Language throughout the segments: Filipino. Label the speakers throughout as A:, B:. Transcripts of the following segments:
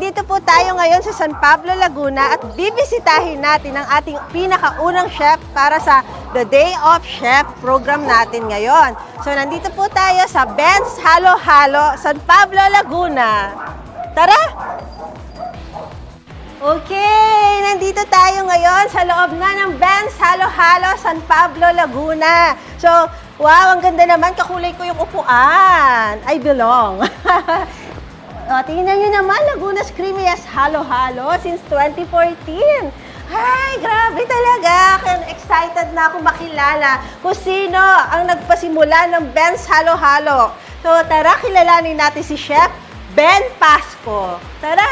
A: nandito po tayo ngayon sa San Pablo, Laguna at bibisitahin natin ang ating pinakaunang chef para sa The Day of Chef program natin ngayon. So nandito po tayo sa Ben's Halo Halo, San Pablo, Laguna. Tara! Okay, nandito tayo ngayon sa loob na ng Ben's Halo Halo, San Pablo, Laguna. So, wow, ang ganda naman, kakulay ko yung upuan. I belong. O, tingnan nyo naman, Laguna's creamiest halo-halo since 2014. Ay, grabe talaga. Kaya excited na ako makilala kung sino ang nagpasimula ng Ben's Halo-Halo. So, tara, kilalanin natin si Chef Ben Pasco. Tara!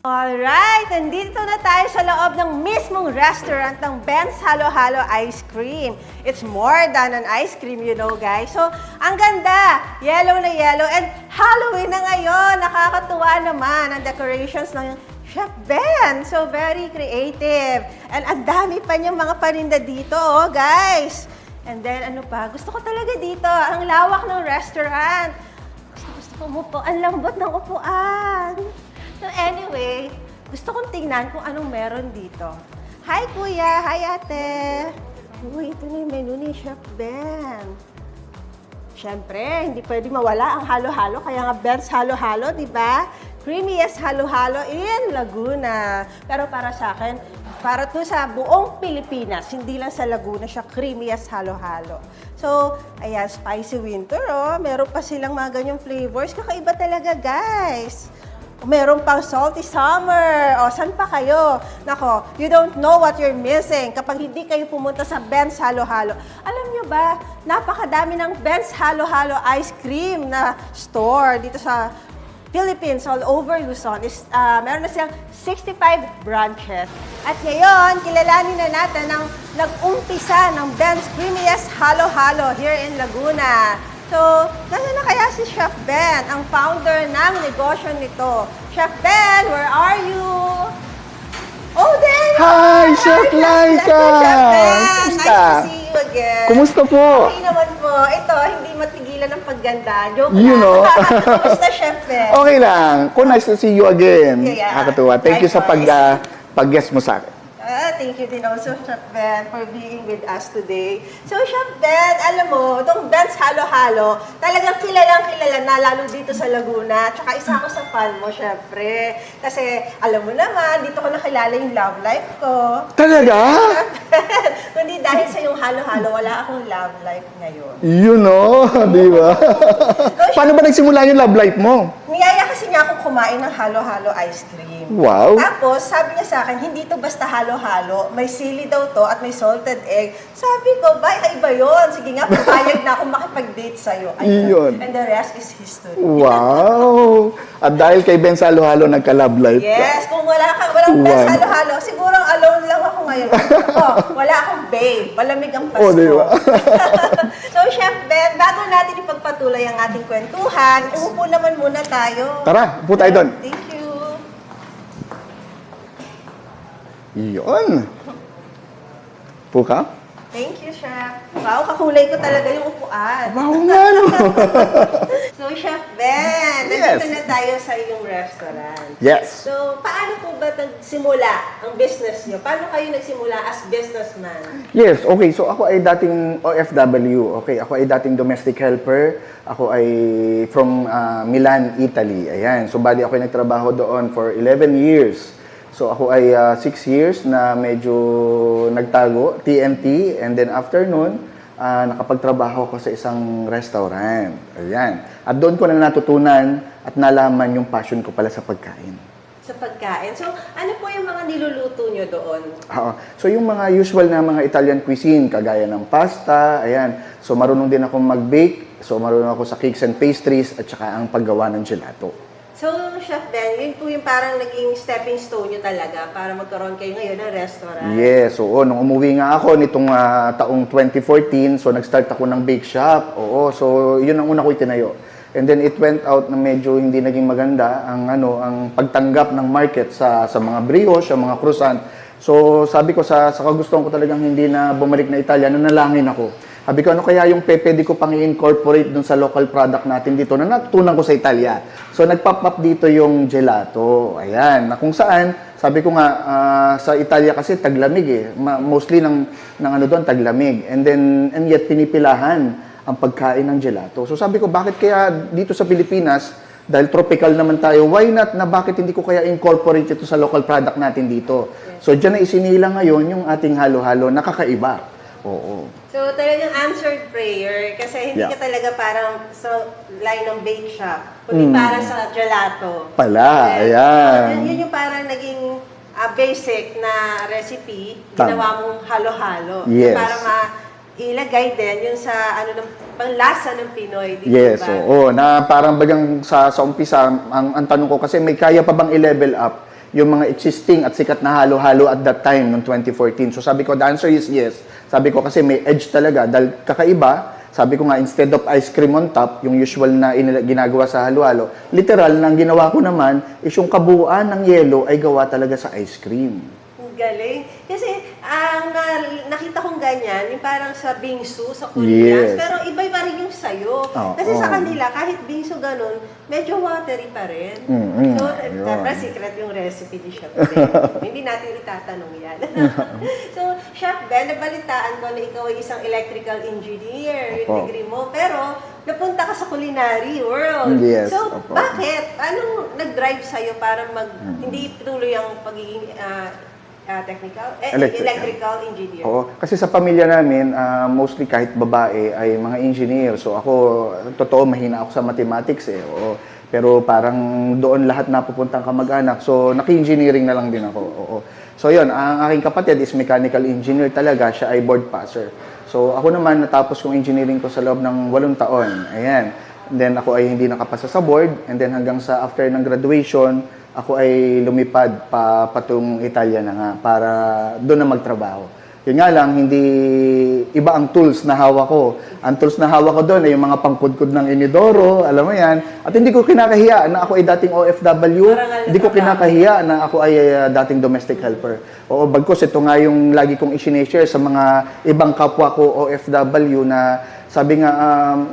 A: Alright, nandito na tayo sa loob ng mismong restaurant ng Ben's Halo Halo Ice Cream. It's more than an ice cream, you know, guys. So, ang ganda! Yellow na yellow and Halloween na ngayon. Nakakatuwa naman ang decorations ng Chef Ben. So, very creative. And ang dami pa niyang mga paninda dito, oh, guys. And then, ano pa? Gusto ko talaga dito. Ang lawak ng restaurant. Gusto ko umupo. Ang lambot ng upuan. So anyway, gusto kong tingnan kung anong meron dito. Hi kuya! Hi ate! Uy, ito na yung menu ni Chef Ben. Siyempre, hindi pwede mawala ang halo-halo, kaya nga Ben's Halo-Halo, di ba? Creamiest halo-halo in Laguna. Pero para sa akin, para to sa buong Pilipinas, hindi lang sa Laguna siya creamiest halo-halo. So, ayan, spicy winter, oh. Meron pa silang mga ganyang flavors. Kakaiba talaga, guys. Meron pang salty summer. O, saan pa kayo? Nako, you don't know what you're missing kapag hindi kayo pumunta sa Ben's Halo Halo. Alam nyo ba, napakadami ng Ben's Halo Halo ice cream na store dito sa Philippines, all over Luzon. Meron na silang 65 branches. At ngayon, kilalanin na natin ang nag-umpisa ng Ben's Creamiest Halo Halo here in Laguna. So, nasa na kaya si Chef Ben, ang founder ng negosyo nito? Chef Ben, where are you? Oh, there you
B: Hi,
A: are!
B: Chef Laika!
A: Chef Ben! Nice
B: Kumusta?
A: to see you again.
B: Kumusta po?
A: Okay naman po. Ito, hindi matigilan ng pagganda. Joke
B: You
A: lang.
B: know.
A: Kumusta, Chef Ben?
B: Okay lang. Nice to see you again.
A: Yeah.
B: Nakakatuwa. Thank you sa pag-guest mo sa akin.
A: Thank you din also, Chef Ben, for being with us today. So, Chef Ben, alam mo, itong Ben's Halo-Halo, talagang kilala na, lalo dito sa Laguna. Tsaka isa ako sa fan mo, syempre. Kasi, alam mo naman, dito ko nakilala yung love life ko.
B: Talaga?
A: Chef Ben, kundi dahil sa yung halo-halo, wala akong love life ngayon.
B: You know, di ba? Paano ba nagsimula yung love life mo?
A: Niyaya kasi niya akong kumain ng halo-halo ice cream.
B: Wow.
A: Tapos, sabi niya sa akin, hindi to basta halo-halo. May sili daw to at may salted egg. Sabi ko, ay iba yun. Sige nga, papayag na akong makipag-date sa'yo.
B: Iyon.
A: And the rest is history.
B: Wow. At dahil kay Ben's Halo-Halo, nagka-love life ka.
A: Yes, kung walang Ben's halo-halo, siguro alone lang ako ngayon. Wala akong babe. Malamig ang Pasko.
B: Oh, di ba?
A: So, Chef Ben, bago natin ipagpatuloy ang ating kwentuhan, umupo naman muna tayo.
B: Tara, upo tayo doon.
A: Thank you.
B: Iyon. Po ka?
A: Thank you, Chef. Wow, kakulay ko talaga yung upuan.
B: Wow nga, no?
A: So, Chef Ben,
B: Yes.
A: nandito na tayo sa iyong restaurant.
B: Yes.
A: So, paano po ba nagsimula ang business niyo? Paano kayo nagsimula as businessman?
B: Yes, okay. So ako ay dating OFW. Okay, ako ay dating domestic helper. Ako ay from Milan, Italy. Ayan. So bali ako ay nagtrabaho doon for 11 years. So ako ay 6 years na medyo nagtago, TNT. And then after nun, nakapagtrabaho ko sa isang restaurant. Ayan. At doon ko na natutunan at nalaman yung passion ko pala sa pagkain.
A: Sa pagkain. So, ano po yung mga niluluto nyo doon?
B: So yung mga usual na mga Italian cuisine, kagaya ng pasta, ayan. So marunong din ako mag-bake, so marunong ako sa cakes and pastries, at saka ang paggawa ng gelato.
A: So, Chef Ben, yun po yung parang naging stepping stone nyo talaga para magkaroon kayo ngayon ng restaurant.
B: Yes, oo. Nung umuwi nga ako nitong taong 2014, so nag-start ako ng bake shop. Oo, so yun ang una ko itinayo. And then it went out na medyo hindi naging maganda ang pagtanggap ng market sa mga brioche, sa mga croissant. So sabi ko sa kagustuhan ko talagang hindi na bumalik na Italia, nanalangin ako. Sabi ko, ano kaya yung pwede ko pang i-incorporate dun sa local product natin dito na natutunan ko sa Italia. So nag-pop up dito yung gelato. Ayan, na kung saan, sabi ko nga, sa Italia kasi taglamig eh. Mostly ng ano doon, taglamig. And yet pinipilahan ang pagkain ng gelato. So sabi ko, bakit kaya dito sa Pilipinas, dahil tropical naman tayo, why not na bakit hindi ko kaya incorporate ito sa local product natin dito? So dyan na isinila ngayon yung ating halo-halo, nakakaiba. Oo.
A: So, talagang answered prayer kasi hindi
B: Yeah.
A: ka talaga parang sa line ng bake shop, kundi para sa gelato.
B: Pala,
A: Then,
B: ayan.
A: yun yung parang naging basic na recipe,
B: Tama.
A: ginawa mong halo-halo.
B: Yes.
A: Para mailagay din yung sa ano ng panglasa ng Pinoy, di
B: Yes,
A: ba?
B: oo. Na parang bagang sa umpisa, ang tanong ko kasi may kaya pa bang i-level up yung mga existing at sikat na halo-halo at that time, noong 2014. So sabi ko, the answer is yes. Sabi ko kasi may edge talaga dahil kakaiba. Sabi ko nga, instead of ice cream on top, yung usual na ginagawa sa halo-halo, literal, nang ginawa ko naman is yung kabuuan ng yelo ay gawa talaga sa ice cream.
A: Ang galing. Kasi ang nakita kong ganyan, yung parang sa bingsu, sa Koreans,
B: Yes.
A: pero iba pa rin yung sayo.
B: Oo.
A: Kasi sa kanila, kahit bingsu ganun, medyo watery pa rin. So,
B: ayun.
A: syempre, secret yung recipe ni Chef Ben. Hindi natin itatanong yan. So, Chef Ben, nabalitaan ko na ikaw ay isang electrical engineer, yung
B: Opo.
A: degree mo, pero napunta ka sa culinary world.
B: Yes,
A: So,
B: opo.
A: bakit? Anong nag-drive sa'yo para hindi tuloy ang pagiging electrical engineer?
B: Oo. Kasi sa pamilya namin, mostly kahit babae ay mga engineer. So ako, totoo, mahina ako sa mathematics eh. Oo. Pero parang doon lahat napupuntang kamag-anak. So naki-engineering na lang din ako. Oo. So yun, ang aking kapatid is mechanical engineer talaga. Siya ay board passer. So ako naman, natapos kong engineering ko sa loob ng 8 taon. Ayan. And then ako ay hindi nakapasa sa board. And then hanggang sa after ng graduation, ako ay lumipad patong Italia na nga para doon na magtrabaho. Yun nga lang, hindi iba ang tools na hawak ko. Ang tools na hawak ko doon ay yung mga pangkudkod ng inidoro, alam mo yan. At hindi ko kinakahiya na ako ay dating OFW. Hindi ko kinakahiya na ako ay dating domestic helper. Oo, bagkos ito nga yung lagi kong i-share sa mga ibang kapwa ko OFW na sabi nga,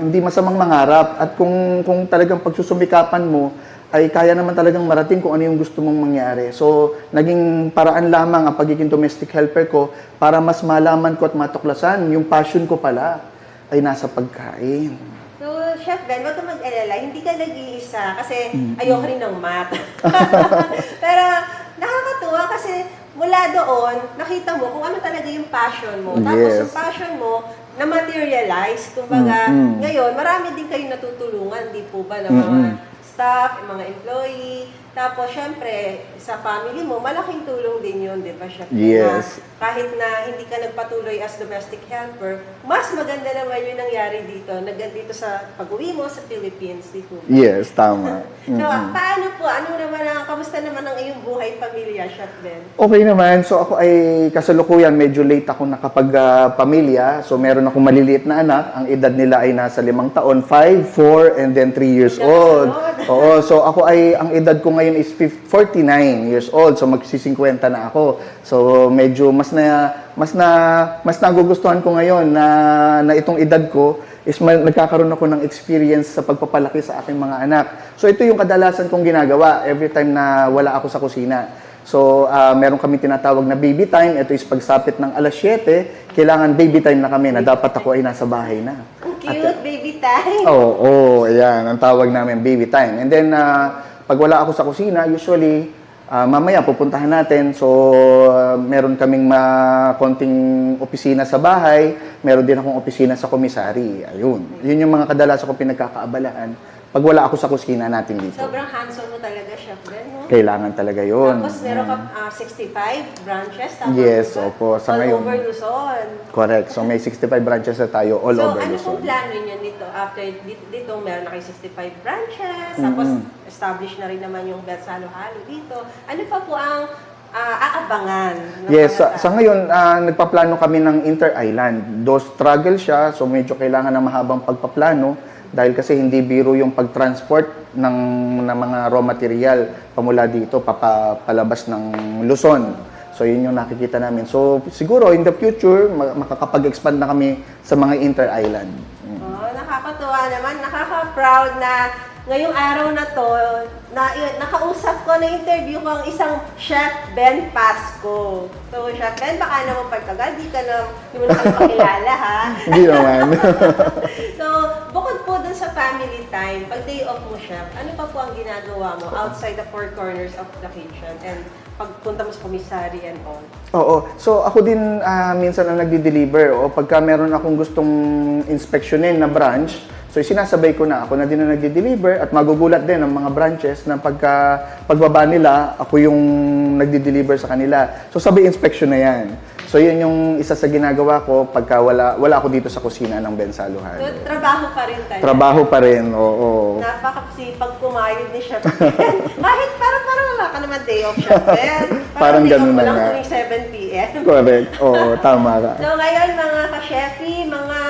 B: hindi masamang mangarap. At kung talagang pagsusumikapan mo, ay kaya naman talagang marating kung ano yung gusto mong mangyari. So, naging paraan lamang ang pagiging domestic helper ko para mas malaman ko at matuklasan yung passion ko pala ay nasa pagkain.
A: So, Chef Ben, wag ka mag-alala. Hindi ka nag-iisa kasi ayoko rin ng math. Pero nakakatuwa kasi mula doon, nakita mo kung ano talaga yung passion mo. Tapos
B: Yes.
A: yung passion mo, na-materialize. Kumbaga, ngayon, marami din kayo natutulungan, di po ba, ng mga staff, mga employee. Tapos, syempre, sa family mo, malaking tulong din yun, di ba, Chef?
B: Yes.
A: Na kahit na hindi ka nagpatuloy as domestic helper, mas maganda naman yung nangyari dito. Dito sa pag-uwi mo sa Philippines, di po ba?
B: Yes, tama.
A: So, paano po? Kamusta naman ang iyong buhay pamilya, Chef Ben?
B: Okay naman. So ako ay kasalukuyan medyo late ako nakapag-pamilya. So meron akong maliliit na anak. Ang edad nila ay nasa 5 taon, 5, 4, and then 3 years old. Oo. So ako ay, ang edad ko ngayon is 49 years old. So magsi-50 na ako. So medyo mas nagugustuhan ko ngayon na itong edad ko is nagkakaroon ako ng experience sa pagpapalaki sa aking mga anak. So ito yung kadalasan kong ginagawa every time na wala ako sa kusina. So meron kami tinatawag na baby time. Ito is pagsapit ng alas 7, kailangan baby time na kami na dapat ako ay nasa bahay na.
A: Ang cute, baby time.
B: Oo, ayan, ang tawag namin baby time. And then pag wala ako sa kusina, usually mamaya pupuntahan natin. So, meron kaming konting opisina sa bahay. Meron din akong opisina sa komisari. Ayun. Yun yung mga kadalasan kong pinagkakaabalahan pag wala ako sa kusina natin dito.
A: Sobrang hands-on mo talaga, Chef Ben, no?
B: Kailangan talaga yun.
A: Tapos meron ka 65 branches. Tama
B: Yes,
A: ba?
B: opo. Sa
A: all
B: ngayon.
A: over Luzon.
B: Correct. So, may 65 branches na tayo all
A: So,
B: over
A: ano
B: Luzon.
A: pong plano niyo nito? After dito, meron na kayo 65 branches. Tapos, established na rin naman yung Bets Halo-Halo dito. Ano pa po ang aabangan? ng
B: Yes,
A: mga
B: sa ngayon, nagpaplano kami ng inter-island. Though struggle siya, so medyo kailangan ng mahabang pagpaplano. Dahil kasi hindi biro yung pag-transport ng mga raw material pamula dito, papalabas ng Luzon. So, yun yung nakikita namin. So, siguro in the future, makakapag-expand na kami sa mga inter-island.
A: Oh, nakakatuwa naman, nakaka-proud na ngayong araw na to, nakausap ko, na-interview ko ang isang Chef Ben Pasco. So, Chef Ben, baka naman pagtagal, di mo na makilala, ha?
B: Hindi naman.
A: So, bukod po dun sa family time, pag day off mo, Chef, ano pa po ang ginagawa mo outside the four corners of the kitchen and pagpunta mo sa commissary and all?
B: Oo. So, ako din minsan ang nagdi-deliver. O pagka meron akong gustong inspeksyonin na branch, so sinasabay ko na. Ako na din ang nagdi-deliver at magugulat din ang mga branches na pagbaba nila, ako yung nagdi-deliver sa kanila. So, sabay inspection na yan. So, yun yung isa sa ginagawa ko pagka wala ako dito sa kusina ng Ben Saluhan.
A: So, trabaho pa rin talaga.
B: Trabaho pa rin, oo.
A: Napakasipag kumayod ni Chef Ben. Kahit parang wala ka naman day off, Chef Ben.
B: Parang ganun na nga.
A: Parang 7 p.m.
B: Correct. Oo, tama ka.
A: So ngayon mga ka-Chefy, mga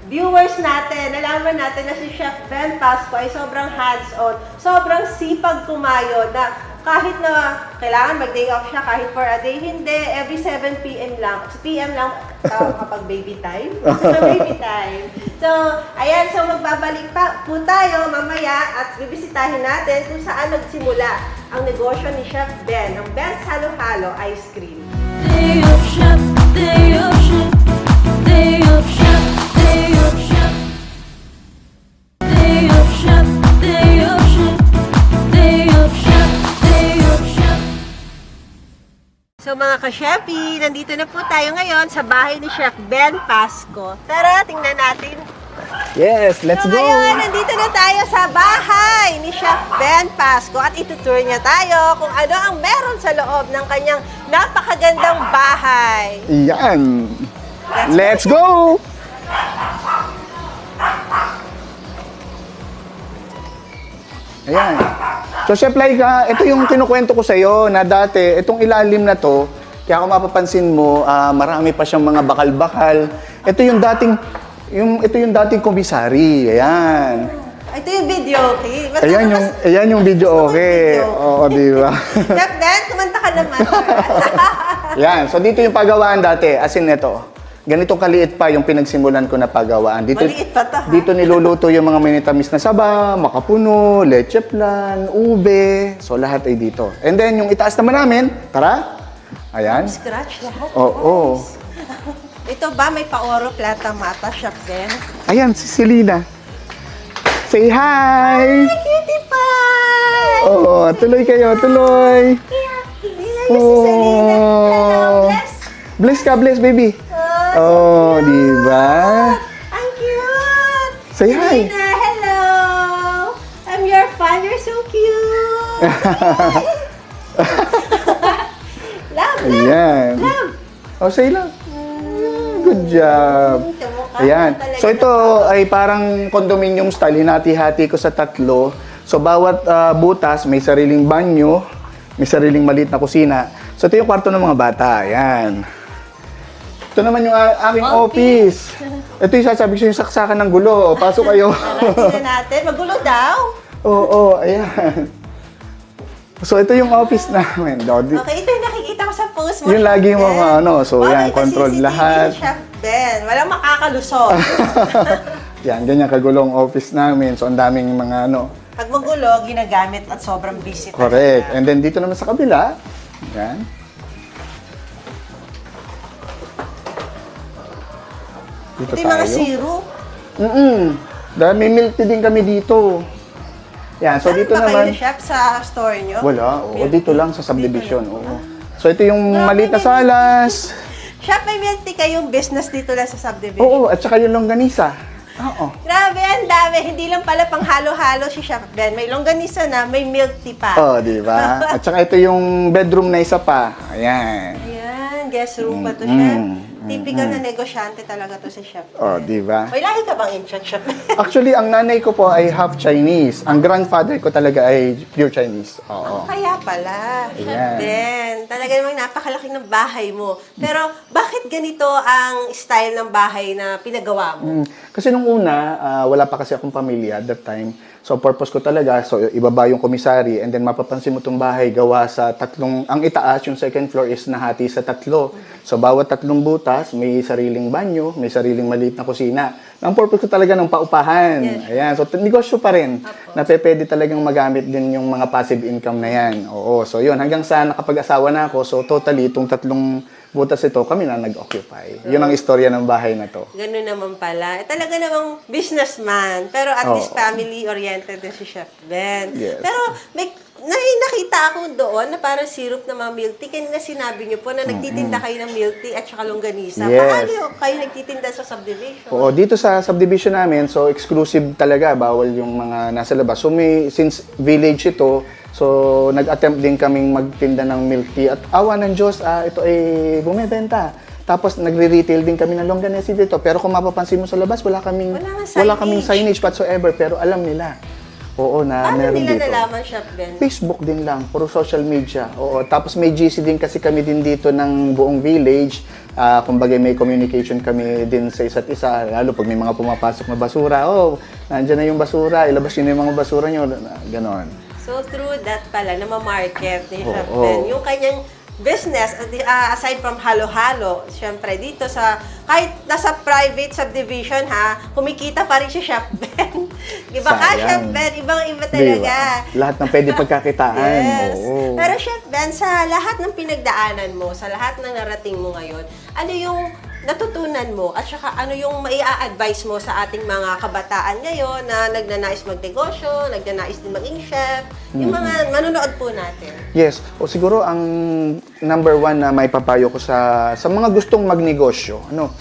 A: viewers natin, nalaman natin na si Chef Ben Pasco ay sobrang hands-on, sobrang sipag kumayod na kahit na kailangan mag-day off siya, kahit for a day, hindi. Every 7 p.m. lang, kapag baby time. Baby time. So, ayan, so magbabalik pa po tayo mamaya at bibisitahin natin kung saan nagsimula ang negosyo ni Chef Ben, ang Ben's Halo-Halo Ice Cream.
C: Day of chef, day of chef, day of chef, day of chef, day of chef, day of chef, day of chef, day of chef.
A: So mga ka-Chefy, nandito na po tayo ngayon sa bahay ni Chef Ben Pasco. Tara, tingnan natin.
B: Yes, let's
A: So
B: go!
A: ngayon, nandito na tayo sa bahay ni Chef Ben Pasco at itutour niya tayo kung ano ang meron sa loob ng kanyang napakagandang bahay.
B: Yan! Let's go! Ayan. So, Chef Laika, ito yung kinukwento ko sa'yo na dati, itong ilalim na to, kaya kung mapapansin mo, marami pa siyang mga bakal-bakal. Ito yung dating komisari. Ayan.
A: Ito yung video, okay?
B: Ayan yung video, okay. Oo, di ba?
A: Chef Ben, kumanta ka naman.
B: Yan. So, dito yung pagawaan dati. As in, ito. Ganito kaliit pa yung pinagsimulan ko na pagawaan. Dito,
A: Maliit pa to, ha?
B: Dito niluluto yung mga minitamis na saba, makapuno, leche flan, ube. So, lahat ay dito. And then, yung itaas naman namin, tara. Ayan.
A: Scratch lahat.
B: Oo.
A: Ito ba, may pa-oro plata mata, Chef Ben?
B: Ayan, si Selena. Say hi!
A: Hi, cutie pie!
B: Oo, tuloy kayo, tuloy.
A: Ayan si Selena. Hello, bless.
B: Bless ka, bless, baby. Oh, di ba?
A: Ang cute!
B: Say hi.
A: Selena, hello! I'm your fan, you're so cute! Love, love,
B: Ayan.
A: love!
B: Oh, say lang. Good job.
A: Kamukha
B: Ayan.
A: mo talaga
B: So ito ay parang condominium style. Hinati-hati ko sa tatlo. So bawat butas may sariling banyo, may sariling maliit na kusina. So ito yung kwarto ng mga bata. Ayan. Ito naman yung aking office. Ito yung sasabi ko yung saksakan ng gulo. Pasok kayo.
A: Tingnan natin, magulo daw.
B: Oo, ayan. So ito yung office namin.
A: Okay, ito yung nakikita ko sa post mo.
B: Yung lagi mo
A: Chef Ben.
B: ano, so
A: Bakit
B: yan,
A: kasi
B: control
A: CCTV
B: lahat.
A: ni Chef Ben, walang makakalusot.
B: Yan, ganyan kagulong office namin. So ang daming mga ano.
A: Pag magulo, ginagamit at sobrang busy.
B: Correct.
A: talaga.
B: And then dito naman sa kabila, yan. Dito
A: Ito yung mga
B: tayo.
A: syrup.
B: Dahil may milk tea din kami dito. Yan, so
A: Saan
B: dito
A: ba kayo
B: naman.
A: ni Chef sa store nyo?
B: Wala, oo,
A: Milk
B: dito
A: tea?
B: lang sa subdivision.
A: Dito
B: Oo.
A: lang.
B: So ito yung maliit na salas.
A: Chef, may milk tea kayong business dito lang sa subdivision.
B: Oo, at saka yung longganisa. Oo.
A: Grabe, ang dami. Hindi lang pala pang halo-halo si Chef Ben. May longganisa na, may milk tea pa.
B: Oh, di ba? At saka ito yung bedroom na isa pa. Ayan.
A: Ayan, guest room pa to, Chef. Typical na negosyante talaga to si Chef Ben.
B: Oh, di ba?
A: May lahi ka bang in-check, Chef Ben?
B: Actually, ang nanay ko po ay half Chinese. Ang grandfather ko talaga ay pure Chinese. Oo.
A: Kaya pala, Chef
B: Ayan.
A: Ben. Talaga namang napakalaki ng bahay mo. Pero bakit ganito ang style ng bahay na pinagawa mo?
B: Kasi nung una, wala pa kasi akong pamilya at that time. So, purpose ko talaga, so ibaba yung commissary and then mapapansin mo itong bahay gawa sa tatlong, ang itaas, yung second floor is nahati sa tatlo. So, bawat tatlong butas, may sariling banyo, may sariling maliit na kusina. Ang purpose ko talaga ng paupahan.
A: Yes.
B: Ayan, so negosyo pa rin. Na pwede talagang magamit din yung mga passive income na yan. Oo, so yun, hanggang sa nakapag-asawa na ako, so totally, itong tatlong butas ito, kami na nag-occupy. Yun ang istorya ng bahay na to.
A: Ganun naman pala. Talaga namang businessman. Pero at least
B: Oo.
A: family-oriented din si Chef Ben.
B: Yes.
A: Pero may nakita ako doon na parang syrup na mga milk tea. Kanina sinabi niyo po na nagtitinda kayo ng milk tea at saka longganisa.
B: Yes.
A: Paano kayo nagtitinda sa subdivision?
B: Oo, dito sa subdivision namin, so exclusive talaga, bawal yung mga nasa labas. So since village ito, so nag-attempt din kaming magtinda ng milk tea. At awa ng Diyos, ito ay bumebenta. Tapos nagre-retail din kami ng longganisa dito. Pero kung mapapansin mo sa labas, wala kaming signage whatsoever. Pero alam nila. Oo, na
A: Paano
B: meron
A: nila
B: dito.
A: nalaman, Chef Ben?
B: Facebook din lang, puro social media. Oo, tapos may GC din kasi kami din dito ng buong village. Kumbaga may communication kami din sa isa't isa, lalo pag may mga pumapasok na basura. Oh, nandiyan na yung basura, ilabas nyo na yung mga basura nyo. Ganon.
A: So through that pala, na ma-market ni
B: Oo,
A: Chef
B: oo.
A: Ben, yung kanyang business, aside from halo-halo, syempre dito sa, kahit nasa private subdivision ha, kumikita pa rin si Chef Ben. Iba ka,
B: Sayang.
A: Chef Ben, ibang-iba talaga.
B: Diba? Lahat ng pwede pagkakitaan.
A: Yes.
B: Oo.
A: Pero Chef Ben, sa lahat ng pinagdaanan mo, sa lahat ng narating mo ngayon, ano yung natutunan mo at saka ano yung maia-advise mo sa ating mga kabataan ngayon na nagnanais magnegosyo, nagnanais din maging chef, yung mga manonood po natin?
B: Yes. O siguro ang number one na may papayo ko sa mga gustong magnegosyo, ano,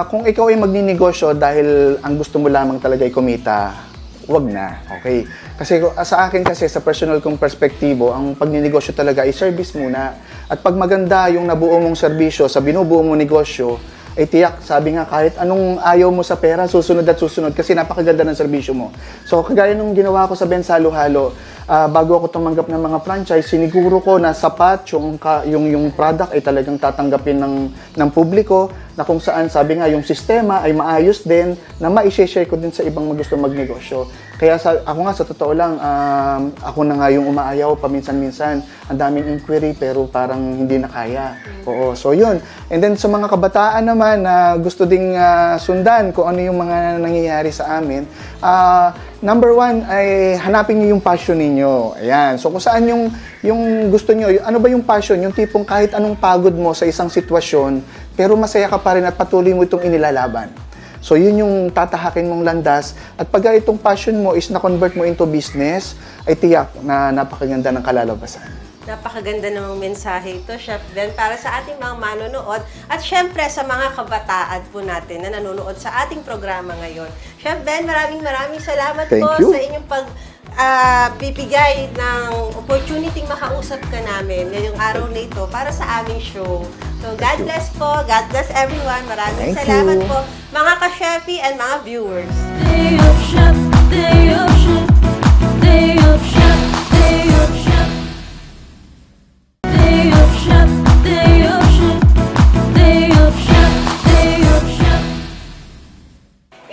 B: kung ikaw ay magninegosyo dahil ang gusto mo lamang talaga ay kumita, wag na. Okay? Kasi sa akin kasi, sa personal kong perspektibo, ang pagninegosyo talaga ay service muna. At pag maganda yung nabuo mong serbisyo sa binubuo mong negosyo, ay tiyak, sabi nga, kahit anong ayaw mo sa pera, susunod at susunod kasi napakaganda ng serbisyo mo. So, kagaya nung ginawa ko sa Ben Salo Halo, bago ako tumanggap ng mga franchise, siniguro ko na sapat yung product ay talagang tatanggapin ng publiko, na kung saan, sabi nga, yung sistema ay maayos din, na ma-share ko din sa ibang gusto magnegosyo. Kaya ako nga, sa totoo lang, ako na nga yung umaayaw paminsan-minsan. Ang daming inquiry, pero parang hindi na kaya. Oo, so yun. And then sa mga kabataan naman na gusto ding sundan kung ano yung mga nangyayari sa amin, number one ay hanapin niyo yung passion ninyo. Ayan. So kung saan yung gusto niyo, ano ba yung passion? Yung tipong kahit anong pagod mo sa isang sitwasyon, pero masaya ka pa rin at patuloy mo itong inilalaban. So yun yung tatahakin mong landas. At pag itong passion mo is na-convert mo into business, ay tiyak na napakaganda ng kalalabasan.
A: Napakaganda namang mensahe ito, Chef Ben, para sa ating mga manonood at syempre sa mga kabataan po natin na nanonood sa ating programa ngayon. Chef Ben, maraming salamat
B: Thank
A: po
B: you.
A: sa inyong bibigay ng opportunity makausap ka namin ngayong araw na ito para sa aming show. So, God bless po. God bless everyone. Maraming
B: Thank
A: salamat
B: you.
A: po, mga ka-Chefy and mga viewers.
C: Day of chef, day of chef, day of chef, day of chef, day of chef, day of chef, day of chef, day of chef.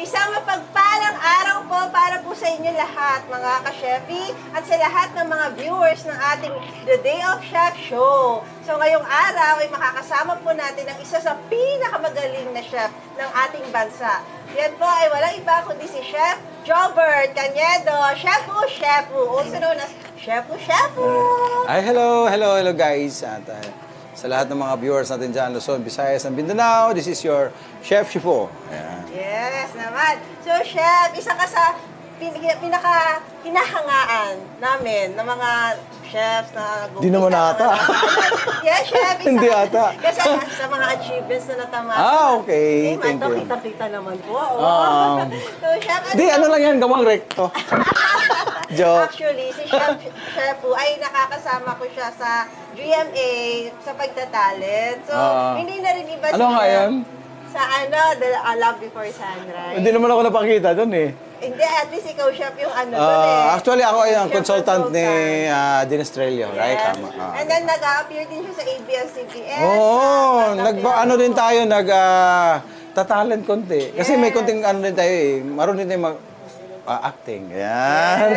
A: Isang mapagpalang araw po para po sa inyo lahat, mga ka-Chefy, at sa lahat ng mga viewers ng ating The Day of Chef Show. So ngayong araw ay makakasama po natin ang isa sa pinakamagaling na chef ng ating bansa. Yan po ay walang iba kundi si Chef Jobert Cañedo, Chefu, also known as Chefu.
D: Ay, hello guys. At sa lahat ng mga viewers natin dyan, Luzon, Visayas, and Mindanao, this is your Chef Chipo. Ayan.
A: Yes, naman. So, Chef, isa ka sa pinaka-hinahangaan namin ng mga chefs na
D: Di naman ata.
A: Yes, Chef. Isa
D: Hindi ata.
A: Kasi sa mga achievements na natama.
D: Okay. Thank you.
A: Kita-kita naman po.
D: Ah.
A: So, Chef,
D: Di, ano lang yan, gawang rekto. Joke.
A: Actually, si Chef Fu ay nakakasama ko siya sa GMA sa pagtatalent. So, hindi na rin iba
D: Ano nga yan?
A: Sa The Love Before Sunrise.
D: Hindi naman ako napakita doon eh.
A: Hindi, at least ikaw, Chef, yung doon eh.
D: Actually, ako ay ang
A: Chef
D: consultant ni Dean Estrella, right?
A: Yes.
D: Tama.
A: And then, nag-appear din siya sa ABS-CBN.
D: Oo, ano din tayo, tatalent konti. Kasi may konting ano din tayo eh, marunong din tayo acting. Yan.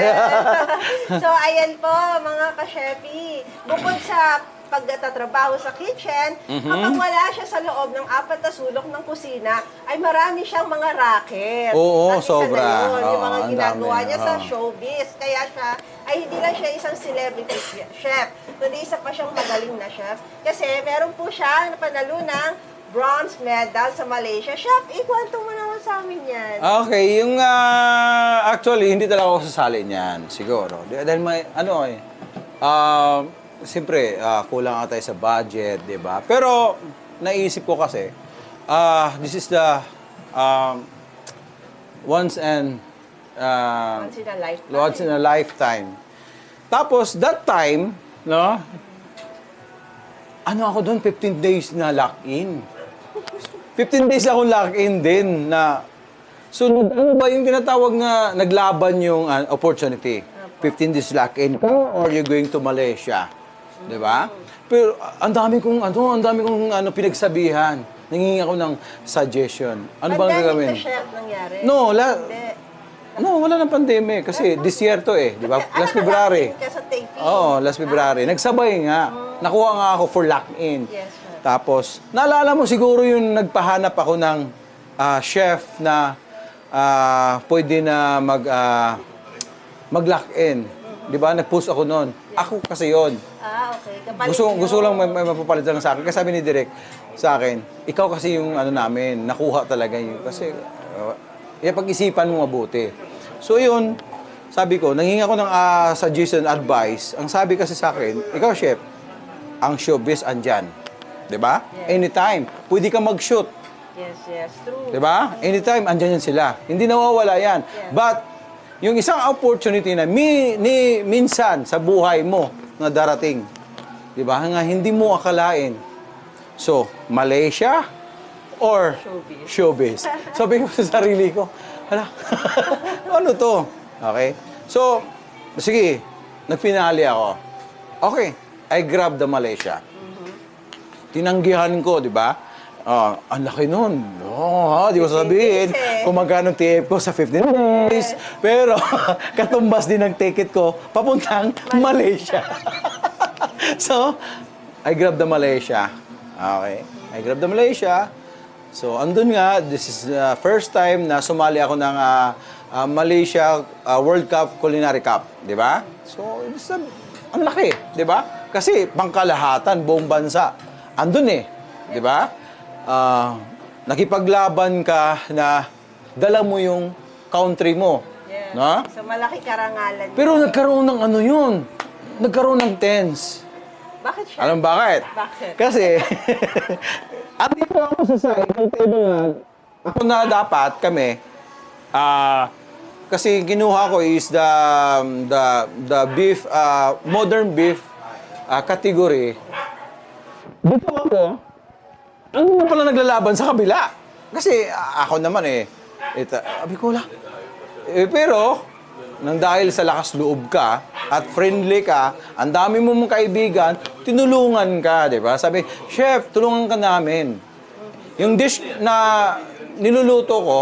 A: So, ayan po, mga ka-Shefi. Bukod sa pagtatrabaho sa kitchen, kapag wala siya sa loob ng 4 na sulok ng kusina, ay marami siyang mga racket.
D: Oo,
A: At isa
D: sobra.
A: na yun, yung mga
D: ang
A: ginagawa
D: dami.
A: niya sa
D: Oo.
A: showbiz. Kaya siya, ay hindi lang siya isang celebrity chef, kundi isa pa siyang magaling na chef. Kasi meron po siya na panalo ng bronze medal sa Malaysia. Chef, ikwento mo naman sa amin yan.
D: Okay, yung actually, hindi talaga ako sasali niyan, siguro. Dahil may, siyempre, kulang nga tayo sa budget, di ba? Pero, naisip ko kasi, this is the once in a lifetime. Tapos, that time, no, ako doon, 15 days na lock-in. 15 days akong lock-in din na, so, ano ba yung tinatawag na naglaban yung opportunity? 15 days lock-in ka or you're going to Malaysia? Di ba? Pero ang dami kong pinagsabihan. Nangingi ako ng suggestion. Ano bang gagawin?
A: Pandemic na chef nangyari?
D: No, wala nang pandemic kasi disyerto eh, di ba? Last February.
A: Ka sa taping.
D: Oo, last February. Nagsabay nga. Nakuha nga ako for lock-in.
A: Yes, sir.
D: Tapos, naalala mo siguro yung nagpahanap ako ng chef na pwede na mag-lock-in. Di ba? Nag-post ako noon. Ako kasi yon.
A: Okay. Kapalit
D: Gusto lang may mapapalit lang sa akin. Kasi sabi ni Direk sa akin, ikaw kasi yung namin, nakuha talaga yun. Kasi, pag-isipan mo mabuti. So yun, sabi ko, nanghingi ako ng suggestion, advice. Ang sabi kasi sa akin, ikaw chef, ang showbiz andyan. Di ba?
A: Yes.
D: Anytime. Pwede ka mag-shoot.
A: Yes, true.
D: Di ba? Anytime, andyan yan sila. Hindi nawawala yan.
A: Yeah.
D: But, yung isang opportunity na minsan sa buhay mo na darating, di ba? Nga hindi mo akalain. So, Malaysia or showbiz. Sabi ko sa sarili ko, hala, ano to? Okay? So, sige, nagfinali ako. Okay, I grabbed the Malaysia. Tinanggihan ko, di ba? Ang laki nun. Di ko sabihin kung magkano TF ko sa 15 days. Pero, katumbas din ang ticket ko papuntang Malaysia. So, I grabbed the Malaysia. Okay. I grabbed the Malaysia. So, andun nga, this is the first time na sumali ako ng Malaysia World Cup Culinary Cup. Di ba? So, ang laki. Di ba? Kasi, pangkalahatan, buong bansa. Andun eh. Di ba? Nakipaglaban ka na dala mo yung country mo.
A: Yeah.
D: No?
A: So, malaki karangalan.
D: Pero nagkaroon ng yun. Nagkaroon ng tense.
A: Bakit siya?
D: Alam bakit?
A: Bakit?
D: Kasi, at dito ako sa side ng table ako na dapat kami, kasi kinuha ko is the beef, modern beef category. Dito ako, ano pala naglalaban sa kabila? Kasi ako naman sabi ko lang. Pero, nang dahil sa lakas loob ka at friendly ka, ang dami mo mong kaibigan, tinulungan ka, di ba? Sabi, chef, tulungan ka namin. Yung dish na niluluto ko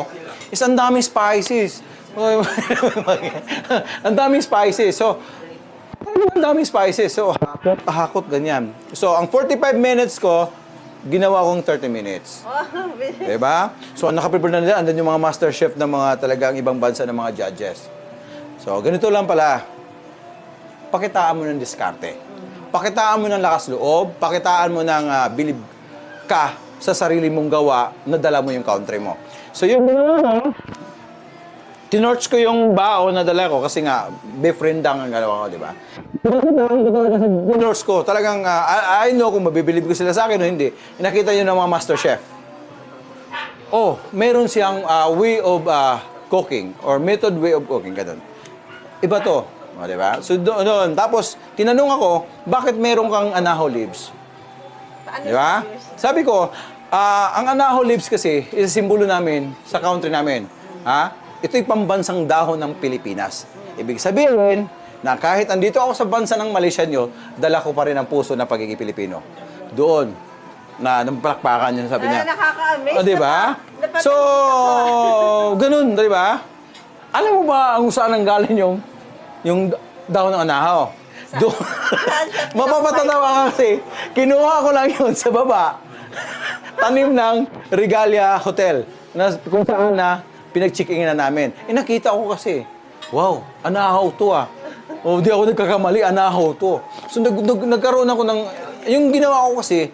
D: is ang daming spices. Ang daming spices. So, ang daming spices. So, hakot, ganyan. So, ang 45 minutes ko, ginawa kong 30 minutes. Diba? So, ang nakaprepare na nila, andun yung mga master chef ng mga talagang ibang bansa ng mga judges. So, ganito lang pala. Pakitaan mo ng diskarte. Pakitaan mo ng lakas loob. Pakitaan mo ng bilib ka sa sarili mong gawa na dala mo yung country mo. So, yung ginawa ko, tinorch ko yung bao na dala ko kasi nga, beef rendang ang galawa ko, di ba? Tinorch ko. Talagang, I know kung mabibilib ko sila sa akin o hindi. Nakita nyo ng mga master chef. Meron siyang way of cooking or method way of cooking. Ganun. Iba to. O, di ba? So, doon. Tapos, tinanong ako, bakit meron kang anaho leaves?
A: Paano
D: Di ba? Sabi ko, ang anaho leaves kasi, is simbolo namin sa country namin. Ha? Ito'y pambansang dahon ng Pilipinas. Ibig sabihin, na kahit andito ako sa bansa ng Malaysia nyo, dala ko pa rin ang puso ng pagiging Pilipino. Doon, na palakpakan yun, sabi niya.
A: Nakaka-amaze.
D: O, di ba? So, ganun, di ba? Alam mo ba kung saan ang galing yung dahon ng anahaw? Doon. Mapapatatawa ka kasi, kinuha ko lang yun sa baba. Tanim ng Regalia Hotel. Kung saan na pinag-checking na namin. Nakita ko kasi, wow, anahaw to ah. O, di ako nagkakamali, anahaw to. So, nagkaroon ako ng, yung ginawa ko kasi,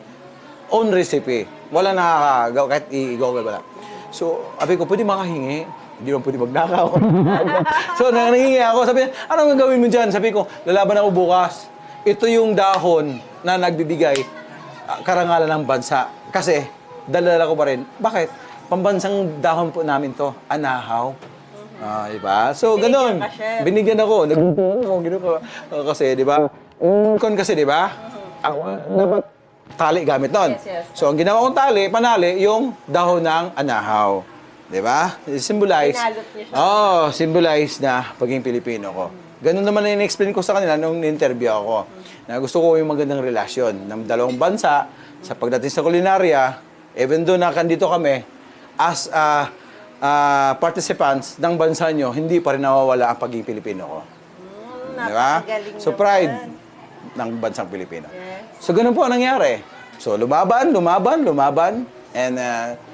D: own recipe. Wala nakakagaw, kahit i-google wala. So, sabi ko, pwede makahingi. Hindi naman pwede magnakaw. So, nangingi ako. Sabi niya, anong gagawin mo dyan? Sabi ko, lalaban ako bukas. Ito yung dahon na nagbibigay karangalan ng bansa. Kasi, dala ko pa rin. Bakit? Pambansang dahon po namin to, anahaw. Diba? So, ganun.
A: ka, chef.
D: Binigyan ako. Kasi, di ba? Kon kasi, di ba? Dapat tali gamit nun.
A: Yes.
D: So, ang ginawa kong tali, panali, yung dahon ng anahaw. Di ba? Symbolize.
A: Pinalot niyo siya.
D: Symbolize na pagiging Pilipino ko. Ganun naman na in-explain ko sa kanila nung interview ako. Na gusto ko yung magandang relasyon ng dalawang bansa sa pagdating sa kulinarya, even though na kandito kami, as participants ng bansa nyo, hindi pa rin nawawala ang pagiging Pilipino ko. Di ba?
A: napakagaling
D: So,
A: naman.
D: pride ng bansang Pilipino.
A: Yes.
D: So, ganun po ang nangyari. So, lumaban. And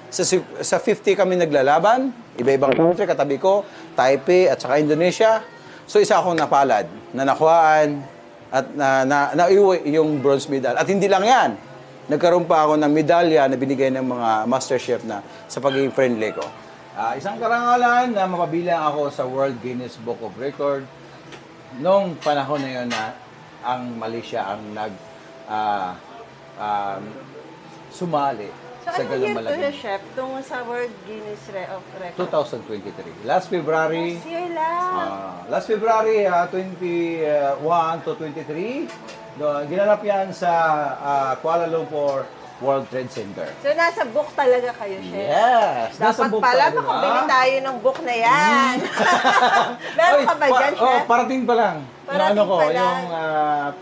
D: sa 50 kami naglalaban. Iba-ibang country, katabi ko, Taipei at saka Indonesia. So, isa akong napalad na nakuhaan at naiuwi yung bronze medal. At hindi lang yan. Nagkaroon pa ako ng medalya na binigay ng mga master chef na sa pagiging friendly ko. Isang karangalan na mapabilang ako sa World Guinness Book of Record noong panahon na yun na ang Malaysia ang sumali
A: So,
D: sa
A: ano
D: ganung
A: year to
D: malaking.
A: yung chef? Tungo sa World Guinness of Record.
D: 2023. Last February,
A: Last year lang.
D: last February 21 to 23, ginanap yan sa Kuala Lumpur World Trade Center.
A: So, nasa book talaga kayo, chef.
D: Yes! Nasa
A: Dapat
D: book
A: pala,
D: tayo,
A: makabili
D: diba?
A: tayo ng book na yan. Meron ka ba dyan, chef?
D: Parating pa lang.
A: Parating
D: yung
A: pa lang.
D: yung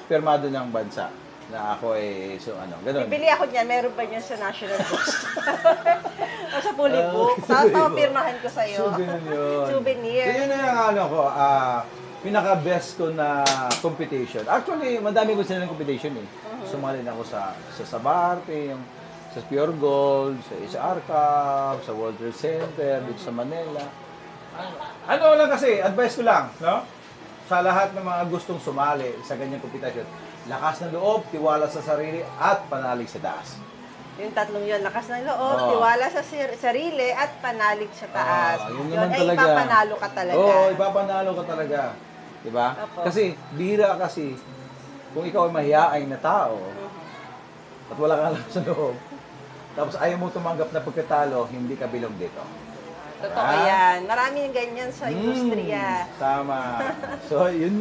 D: pirmado ng bansa na ako ganun.
A: Bibili ako niyan. Meron ba niyan sa National Books? O sa Puli Book. Papirmahan ko sa'yo.
D: Souvenir yun.
A: Souvenir.
D: So, yun na yung pinaka-best ko na competition. Actually, madami ko silang competition eh. Sumali na ako sa Sabarte, yung sa Pure Gold, sa Arcab, sa World Trade Center, dito sa Manila. Ano lang kasi, advice ko lang, no? Sa lahat ng mga gustong sumali sa ganyang kompetisyon, lakas ng loob, tiwala sa sarili, at panalig sa taas.
A: Yung tatlong yun, lakas ng loob,
D: Oo.
A: tiwala sa sarili, at panalig sa taas.
D: Yun
A: Yun
D: naman
A: ay
D: talaga.
A: ipapanalo ka talaga.
D: Oo, ipapanalo ka talaga. Diba?
A: Opo.
D: Kasi, bihira kasi, kung ikaw ay mahihain na tao, at wala kang lakas ng loob, tapos ayaw mo tumanggap na pagkatalo, hindi ka bilog dito.
A: Totoo yan. Marami yung ganyan sa industriya.
D: Tama. So, yun.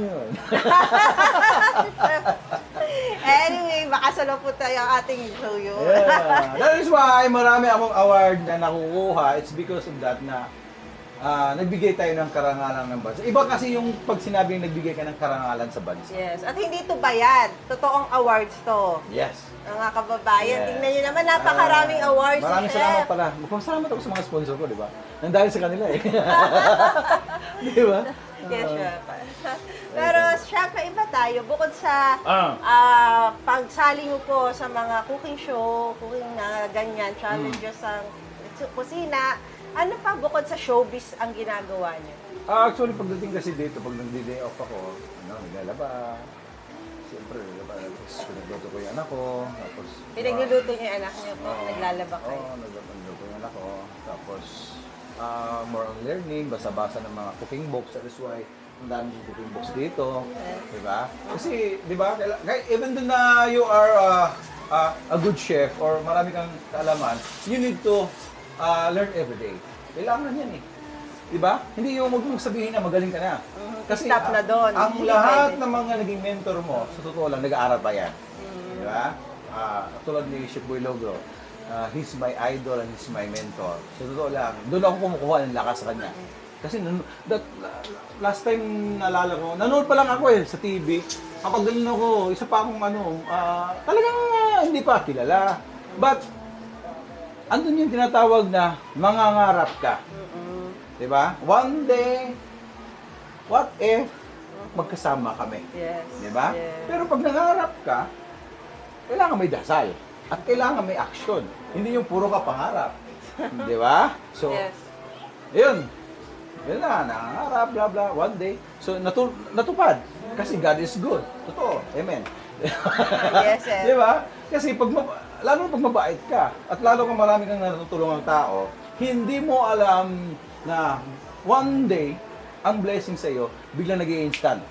A: Anyway, makasalo po tayo ang ating show yun.
D: Yeah. That is why marami akong award na nakukuha. It's because of that na nagbigay tayo ng karangalan ng bansa. Iba kasi yung pag sinabing nagbigay ka ng karangalan sa bansa.
A: Yes. At hindi to bayad. Totoong awards to.
D: Yes.
A: Mga kababayan,
D: Yes.
A: tingnan nyo naman, napakaraming awards.
D: Maraming
A: Chef.
D: salamat pala. Magpasalamat ako sa mga sponsor ko, di ba? Nang dahil sa kanila eh. Di ba?
A: Yes, Chef. Pero, Chef, iba tayo. Bukod sa pagsali mo po sa mga cooking show, cooking na ganyan, challenges sa kusina, ano pa bukod sa showbiz ang ginagawa niyo?
D: Actually, pagdating kasi dito, pag nag-day off ako, naglalaba. Siyempre, tapos pinagluto ko yung anak ko. Tapos,
A: Pinagluluto niyo yung anak niyo po, naglalaba kayo.
D: Oo, nagluto ko yung anak ko. Tapos, more on learning, basa-basa ng mga cooking books. That is why, ang dami yung cooking books dito. Di ba? Kasi, di ba, even though na you are a good chef or marami kang kaalaman, you need to learn every day. Kailangan yan eh. Di ba? Hindi yung huwag mong sabihin na magaling ka na.
A: stop na doon.
D: Ang
A: Hindi
D: lahat
A: pwede.
D: ng mga naging mentor mo, sa totoo lang, nag-aaral pa yan. Di ba? Tulad ni Chef Boy Logro, he's my idol and he's my mentor. Sa totoo lang, doon ako kumukuha ng lakas sa kanya. Kasi last time naalala ko, nanood pa lang ako sa TV. Kapag ganun ako, isa pa akong talagang hindi pa kilala. But, andun yung tinatawag na mangangarap ka. Diba? One day, what if magkasama kami?
A: Yes.
D: Diba?
A: Yes.
D: Pero pag nangarap ka, kailangan may dasal. At kailangan may action. Hindi yung puro ka pangarap. Diba? So,
A: Yes.
D: yun. Yun na, nangangarap, blah, blah, one day. So, natupad. Kasi God is good. Totoo. Amen.
A: Yes, yes.
D: Di ba? Kasi lalo pag mabait ka, at lalo kang marami kang natutulungang tao, hindi mo alam na one day, ang blessing sa iyo, biglang nag-i-instant.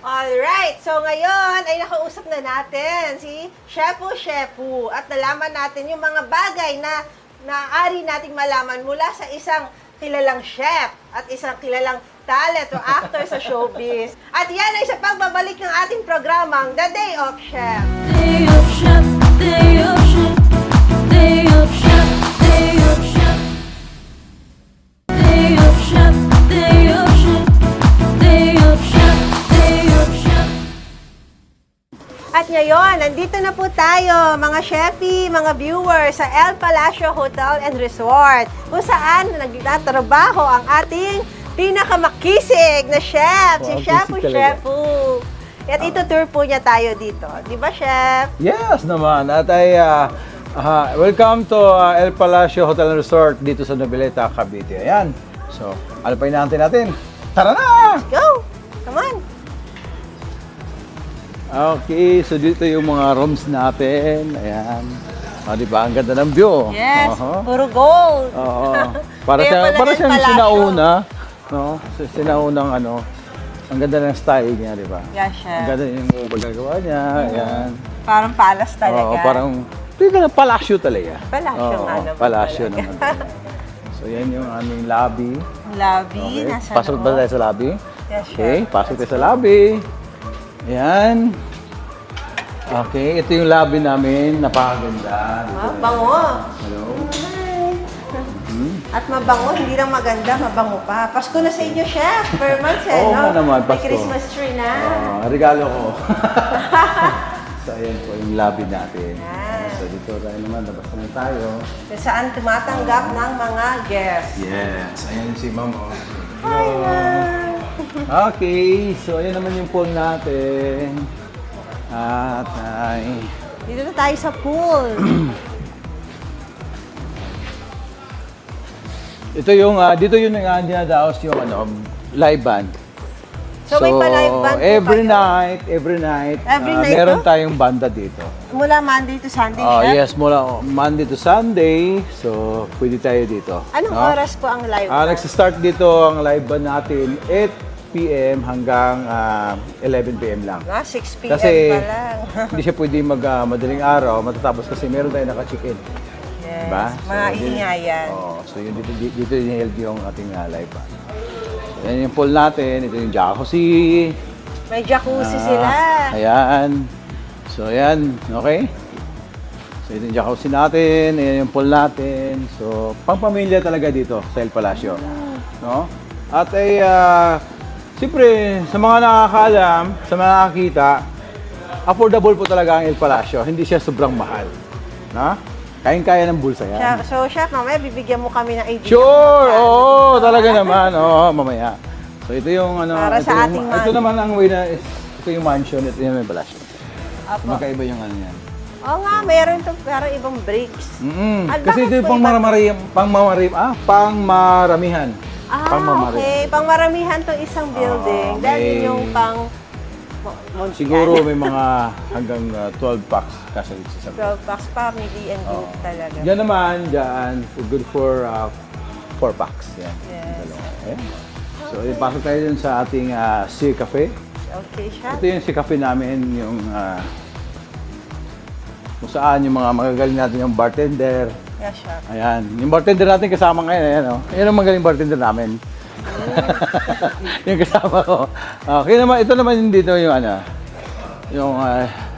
A: Alright, so ngayon ay nakausap na natin si Shefu. At nalaman natin yung mga bagay na naaari nating malaman mula sa isang kilalang chef at isang kilalang talent o actor sa showbiz. At yan ay sa pagbabalik ng ating programang The Day of Chef.
C: Day of Chef, Day of Chef, Day of Chef, Day of Chef, Day of Chef, Day of Chef, Day of Chef, Day of Chef.
A: At ngayon, nandito na po tayo, mga chefi, mga viewers, sa El Palacio Hotel and Resort, kung saan nagtatrabaho ang ating pinakamakisig na chef, si
D: Wow,
A: Shefu
D: kisig talaga.
A: Shefu. At itutour po niya tayo dito. Di ba, Chef?
D: Yes naman. At welcome to El Palacio Hotel and Resort dito sa Noveleta, Cavite. Ayan. So, ano pa inaantay natin? Tara na!
A: Go! Come on!
D: Okay, so dito yung mga rooms natin. Ayan. Di ba? Ang ganda ng view.
A: Yes,
D: Oho.
A: puro gold.
D: Oo. Para
A: Kaya pala
D: siyang
A: El Palacio.
D: sinauna. No? Sinaunang ang ganda ng style niya, di ba?
A: Yeah,
D: Ang
A: Chef.
D: ganda yung pagkagawa niya. Ayan.
A: Parang palace talaga.
D: Oo, parang palasyo talaga.
A: Palasyo
D: Oo,
A: nga naman
D: palasyo
A: talaga.
D: naman. So, yan yung aming lobby.
A: Lobby,
D: Okay.
A: nasa
D: Pasok ba
A: loob.
D: tayo sa lobby?
A: Yes,
D: Okay,
A: Chef.
D: pasok tayo sa lobby. Ayan. Okay, ito yung lobby namin. Napakaganda.
A: Ah, bango.
D: Hello.
A: At mabango, hindi lang maganda, mabango pa. Pasko na sa inyo, Chef. Per month,
D: Oo nga naman,
A: May
D: Pasko.
A: Christmas tree na.
D: Regalo ko. So, ayan po yung lobby natin.
A: Yan.
D: So, dito tayo naman. Labas naman tayo.
A: Kung saan tumatanggap ng mga guests.
D: Yes. Ayan si Ma'am. Hello. Okay. So, ayan naman yung pool natin. At
A: Dito na tayo sa pool.
D: ito yung dito yung dinadaos yung live band.
A: So, may pa-live band po
D: every
A: kayo?
D: night,
A: Every night
D: meron
A: to?
D: tayong banda dito.
A: Mula Monday to Sunday,
D: Oh,
A: Chef?
D: yes, mula Monday to Sunday. So, pwede tayo dito.
A: Anong
D: no?
A: oras po ang live band?
D: Nagsa-start dito ang live band natin 8 p.m. hanggang 11 p.m. lang.
A: 6 p.m.
D: Kasi
A: pa lang.
D: hindi siya pwede madaling araw, matatapos kasi meron tayong naka-check-in.
A: Yes.
D: Diba?
A: Mga
D: So, yun-
A: iingayan.
D: So yun, dito yung held yung ating live band. So, yan yung pool natin, ito yung jacuzzi.
A: May jacuzzi sila.
D: Ayan. So ayan, okay? So ito yung jacuzzi natin, ayan yung pool natin. So pang-pamilya talaga dito sa El Palacio. No? At siyempre, sa mga nakakaalam, sa mga nakakita, affordable po talaga ang El Palacio. Hindi siya sobrang mahal. Na? Kayang-kaya ng bulsa yan.
A: So, Chef, mamaya bibigyan mo kami ng idea.
D: Sure! Oo, talaga naman. Oo, mamaya. So ito yung
A: Para
D: ito,
A: sa
D: yung,
A: ating
D: ito naman ang way na ito yung mansion, ito yung El Palacio.
A: Apo.
D: Magkaiba yung yan.
A: Oo nga, meron to pero ibang bricks. At
D: Kasi
A: bakit
D: ito yung
A: po
D: pangmaramihan.
A: Okay. Pangmaramihan to isang building. Dahil
D: may-
A: yun yung pang...
D: Siguro may mga hanggang 12 packs kasi sa
A: 12 packs family and group talaga.
D: Yan naman, dyan, good for 4 packs. Yan.
A: Yes.
D: Yung dalawa. Ayan. So, ipasok tayo dun sa ating Sea Cafe.
A: Okay siya.
D: Ito yung Sea Cafe namin, yung kung saan yung mga magagaling natin yung bartender.
A: Yeah, siya.
D: Ayan. Yung bartender natin kasama ngayon, ayan o. Ayan ang magaling bartender namin. Yung kasama ko. Okay naman, ito naman dito yung yung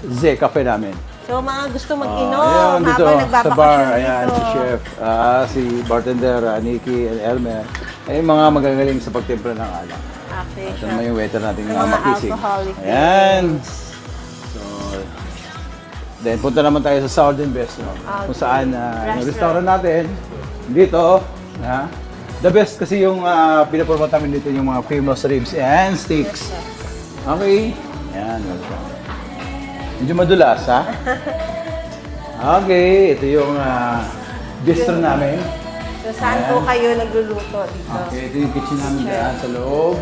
D: Z Cafe namin.
A: So, mga gusto mag-inom
D: Ayan, dito
A: habang
D: sa
A: nagbabakasyon
D: bar,
A: dito.
D: ayan, si chef, si bartender, Nikki and Elmer. Ay, mga magagaling sa pagtimpla ng alak.
A: Okay,
D: Ito naman yung waiter natin
A: Yung
D: na
A: mga
D: makisig.
A: alcoholic
D: Ayan. So, then punta naman tayo sa Southern Best, no? Kung saan yung restaurant natin, dito, the best kasi yung pinapromote namin dito yung mga famous ribs and steaks. Okay. Ayan, welcome. Medyo madulas, ha? Okay, ito yung bistro namin.
A: So, saan po kayo nagluluto dito?
D: Okay, ito yung kitchen namin dyan sa loob.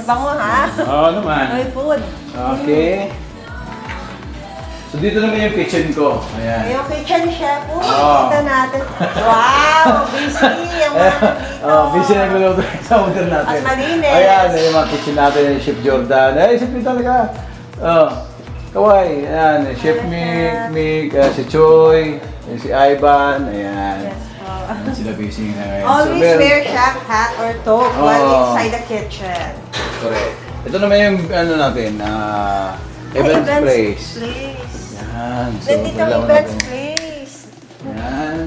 A: Bango ha?
D: Oo naman.
A: May food.
D: Okay. So dito naman yung kitchen ko. Ayan.
A: Yung kitchen chef po,
D: Oo.
A: kita natin. Wow, busy ang mga dito.
D: Busy na nagluluto sa order natin.
A: At malinis.
D: Ayan, yung mga kitchen natin, yung Chef Jordan. Ay, Chef Mick talaga. Kawai. Ayan, Chef Mick, si Choi, yung si Ivan. Ayan. Ayan sila busy na ngayon.
A: Always
D: meron-
A: wear chef hat or toque while
D: Oo.
A: inside the kitchen.
D: Correct. Ito naman yung natin, events place. Yan. So,
A: Nandito ang
D: kailangan
A: events
D: natin-
A: place.
D: Yan.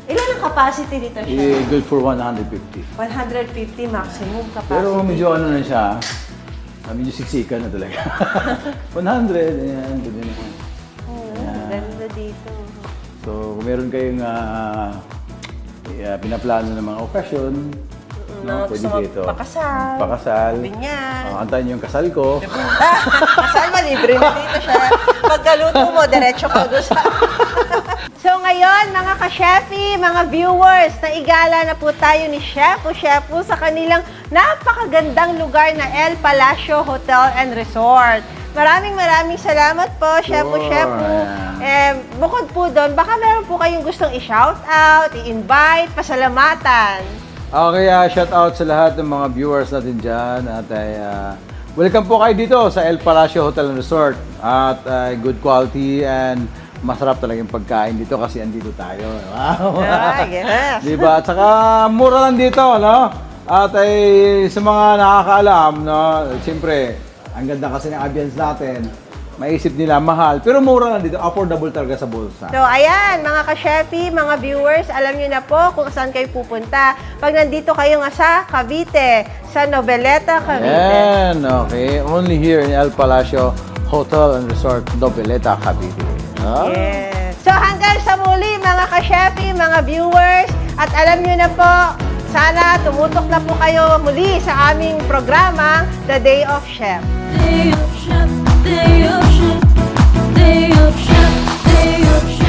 A: Ilan ang capacity dito chef?
D: Good for 150.
A: 150 maximum capacity.
D: Pero medyo na siya. Medyo siksikan na talaga. 100, ayan. Good na naman.
A: Ganda dito.
D: So, kung meron kayong pinaplano ng mga okasyon,
A: Mga
D: pwede
A: gusto
D: dito.
A: magpakasal.
D: Pakasal.
A: Binyan.
D: Antayin yung kasal ko.
A: Kasal mo, libre na dito siya. Pagkaluto mo, diretso ka doon sa... So ngayon, mga ka-chefi, mga viewers, naigala na po tayo ni Chef Shefu sa kanilang napakagandang lugar na El Palacio Hotel and Resort. Maraming salamat po, Chef
D: Sure,
A: Shefu.
D: ayan.
A: Bukod po doon, baka meron po kayong gustong i-shout out, i-invite, pasalamatan.
D: Okay, shout out sa lahat ng mga viewers natin dyan. At welcome po kayo dito sa El Palacio Hotel and Resort. At good quality and masarap talaga yung pagkain dito kasi andito tayo. Wow!
A: Yes.
D: Diba? At saka mura lang dito, no? At sa mga nakakaalam, no? Siyempre, ang ganda kasi ng ambience natin. Maisip nila mahal, pero mura lang dito. Affordable talaga sa bulsa.
A: So, ayan, mga ka-chefi, mga viewers, alam niyo na po kung saan kayo pupunta. Pag nandito kayo nga sa Cavite, sa Noveleta, Cavite.
D: Ayan, okay. Only here in El Palacio Hotel and Resort, Noveleta, Cavite.
A: Yes. So, hanggang sa muli, mga ka-chefi, mga viewers, at alam niyo na po, sana tumutok na po kayo muli sa aming programa, The Day of Chef.
C: Day of Chef, Day of Chef, Day of Chef, Day of Chef.